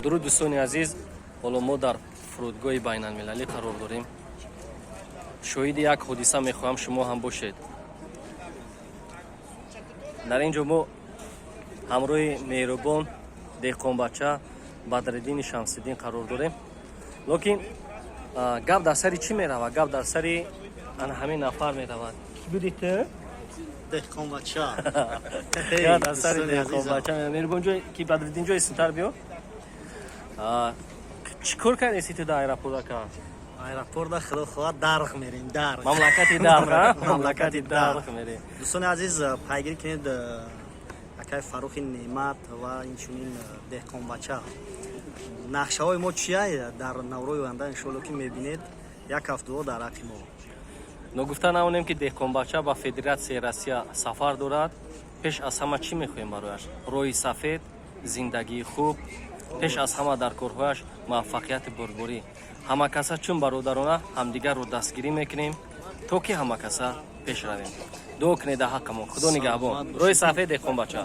дуруд дӯстони азиз, ҳоло мо дар фурудгоҳи байналмилалӣ қарор дорем. шоҳиди як ҳодиса мехоҳам шумо ҳам бошед. дар ин ҷо мо ҳамроҳи меҳрубон деҳқонбача Бадриддини Шамсиддин қарор дорем. Лекин гап дар сари чӣ меравад? Гап дар сари ана ҳамин нафар меравад. Кӣ будӣ ту? Деҳқонбача. Гап дар сари деҳқонбача меравад. Меҳрубон ҷой ки Бадриддин ҷой синтар биё. Чӣ кор кардеси ту дар аэропорт ака? Аэропорта худо хоҳад дарх мерем, дарх. Мамлакати дарх, а? Мамлакати дарх мерем. Дӯстони азиз, пайгирӣ кинед акай Фаррухи Неъмат ва инчунин деҳқонбача. Нақшаҳои мо чияй дар наврои оянда иншоалло ки мебинед, як ҳафтаҳо дар ҳаққи мо. Ногуфта навонем ки деҳқонбача ба Федератсияи Россия сафар дорад. Пеш аз ҳама чӣ мехоҳем барояш? Роҳи сафед, зиндагии хуб, пеш аз ҳама дар корҳояш муваффақияти бурбурӣ. Ҳамакаса чун бародарона ҳамдигарро дастгирӣ мекунем, то ки ҳамакаса пеш равем. Дуо кунед дар ҳаққи мо. Худо нигаҳбон. Роҳи сафед деҳқонбача.